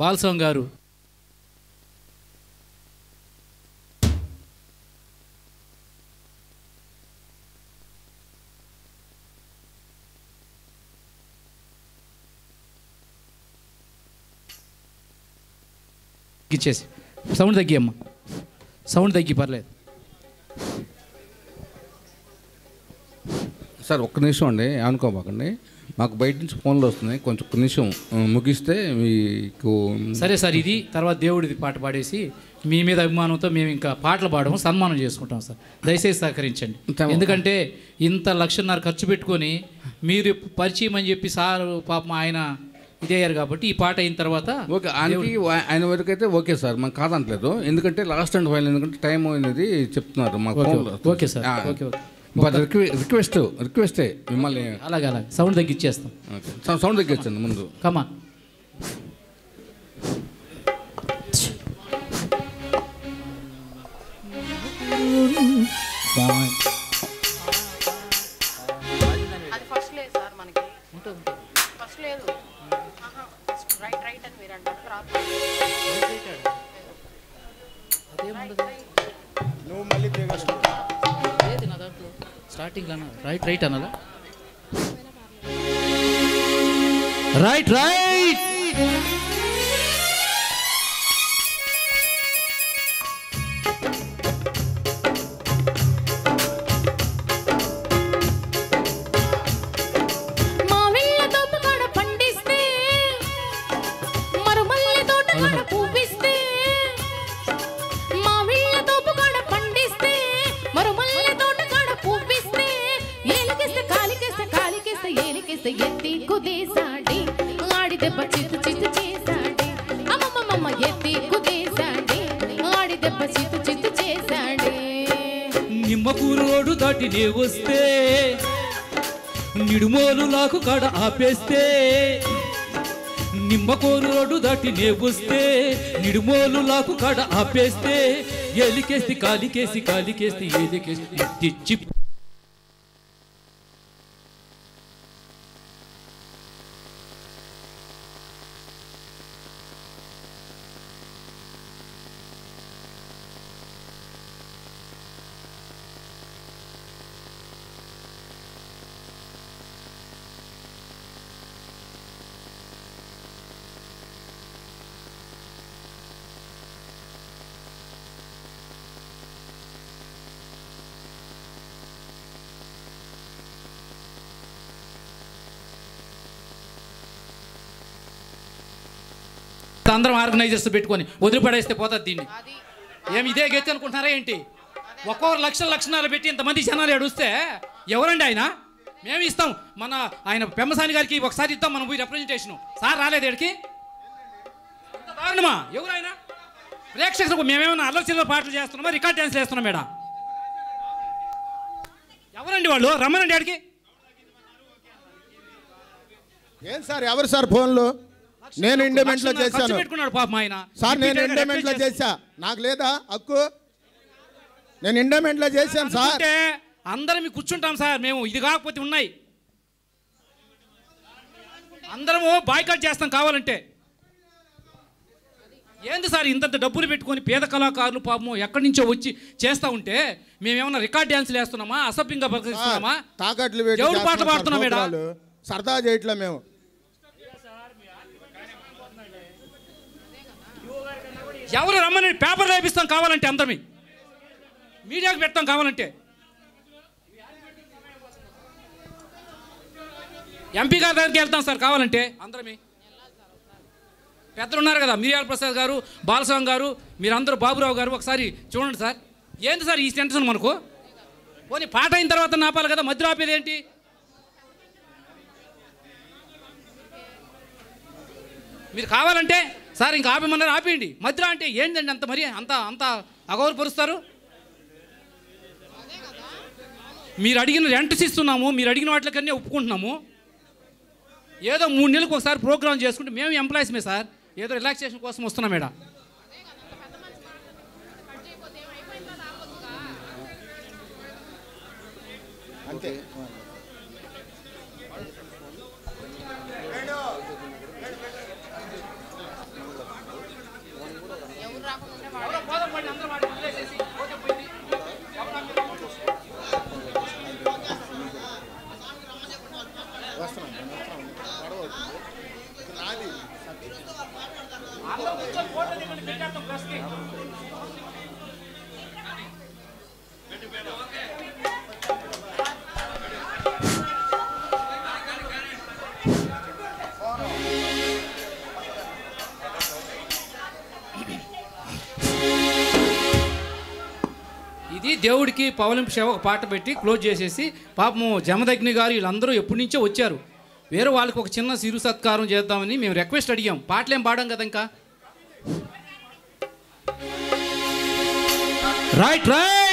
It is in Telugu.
బాలస్వామి గారు ఇచ్చేసి సౌండ్ తగ్గి అమ్మ, సౌండ్ తగ్గి పర్లేదు సార్. ఒక్క నిమిషం అండి, అనుకోబాకండి. మాకు బయట నుంచి ఫోన్లు వస్తున్నాయి, కొంచెం ఒక్క నిమిషం ముగిస్తే మీకు. సరే సార్, ఇది తర్వాత దేవుడిది పాట పాడేసి మీ మీద అభిమానంతో మేము ఇంకా పాటలు పాడము, సన్మానం చేసుకుంటాం సార్. దయచేసి సహకరించండి. ఎందుకంటే ఇంత 1,50,000 ఖర్చు పెట్టుకొని మీరు పరిచయం అని చెప్పి సార్ పాపం ఆయన ఇదయ్యారు కాబట్టి ఈ పాట అయిన తర్వాత ఓకే ఆయన వరకు అయితే ఓకే సార్, మనం కాదంటలేదు. ఎందుకంటే లాస్ట్ అండ్ ఫైనల్, ఎందుకంటే టైం అనేది చెప్తున్నారు మాకు. ఓకే సార్, ఓకే రిక్వెస్టే మిమ్మల్ని. అలాగే సౌండ్ తగ్గిచ్చేస్తాం. సౌండ్ తగ్గించండి ముందు. కమా స్టార్టింగ్ రైట్ అనాలా? రైట్ ఎత్తి కుదేశాడే ఆడి దెబ్బ చిత్తు చిత్తు చేశాడే, అమ్మమ్మ ఎత్తి కుదేశాడే ఆడి దెబ్బ చిత్తు చిత్తు చేశాడే. నిమ్మకూరు రోడ్డు దాటినే వస్తే నిడుమోలు లాకు కాడ ఆపేస్తే, నిమ్మకూరు రోడ్డు దాటినే వస్తే నిడుమోలు లాకు కాడ ఆపేస్తే, ఎలికేసి కాలికేసి కాలికేసి ఎలికేసి తెచ్చి అందరం ఆర్గనైజర్స్ పెట్టుకొని వదిలిపడేస్తే పోతుంది దీన్ని. ఏమి ఇదే గెచ్చి అనుకుంటున్నారా ఏంటి? ఒక్కొక్కరు లక్షలు పెట్టి ఇంతమంది జనాలు ఏడుస్తే ఎవరండి ఆయన? మేము ఇస్తాం. మన ఆయన పెమ్మసాని గారికి ఒకసారి ఇద్దాం మనం పోయి రిప్రజెంటేషను. సార్ రాలేదు ఏడికి? దారుణమా? ఎవరు ఆయన? ప్రేక్షకులకు మేమేమన్నా అల్లచిల్లర పాటలు చేస్తున్నామా, రికార్డ్ డ్యాన్స్ చేస్తున్నాం మేడం? ఎవరండి వాళ్ళు? రమ్మనండి ఆడికి. ఏం సార్ ఎవరు సార్ ఫోన్లు? నేను ఇండమెంట్లో చేశాను సార్, నేను ఇండమెంట్లో చేశా, నాకు లేదా హక్కు? నేను ఇండమెంట్లో చేశాను సార్. అందరం కూర్చుంటాం సార్ మేము, ఇది కాకపోతే ఉన్నాయి అందరము బాయ్కాట్ చేస్తాం కావాలంటే. ఏంది సార్ ఇంత డబ్బులు పెట్టుకొని పేద కళాకారులు పాపము ఎక్కడి నుంచో వచ్చి చేస్తూ ఉంటే మేమేమన్నా రికార్డ్ డ్యాన్స్లు వేస్తున్నామా, అసభ్యంగా ప్రదర్శిస్తున్నామా, తాకట్లు దేవుడు పాటలు పాడుతున్నాం మేడం? సరదా చేయట్లే మేము. ఎవరు రమ్మని పేపర్లు వేపిస్తాం కావాలంటే, అందరమే మీడియాకు పెడతాం కావాలంటే. ఎంపీ గారి దగ్గరికి వెళ్తాం సార్ కావాలంటే అందరమే. పెద్దలు ఉన్నారు కదా, మిరియాల ప్రసాద్ గారు, బాలస్వామి గారు, మీరందరూ, బాబురావు గారు, ఒకసారి చూడండి సార్. ఏంటి సార్ ఈ సెంటెన్స్ మనకు? పోనీ పాట అయిన తర్వాత నాపాలి కదా, మధ్యలో ఆపేది ఏంటి? మీరు కావాలంటే సార్ ఇంకా ఆపేమన్నారు ఆపేయండి, మధ్యలో అంటే ఏంటండి అంత మరి అంత అగౌరవపరుస్తారు? మీరు అడిగిన రెంట్స్ ఇస్తున్నాము, మీరు అడిగిన వాటికన్నీ ఒప్పుకుంటున్నాము. ఏదో 3 నెలలకు ఒకసారి ప్రోగ్రామ్ చేసుకుంటే మేము ఎంప్లాయీస్మే సార్, ఏదో రిలాక్సేషన్ కోసం వస్తున్నాం మేడం. అంతే. ఇది దేవుడికి పవలింపు సేవ ఒక పాట పెట్టి క్లోజ్ చేసేసి పాపము జమదగ్ని గారు వీళ్ళందరూ ఎప్పటి నుంచో వచ్చారు. వేరే వాళ్ళకి ఒక చిన్న సిరు సత్కారం చేద్దామని మేము రిక్వెస్ట్ అడిగాం. పాటలేం పాడాం కదా ఇంకా. Right right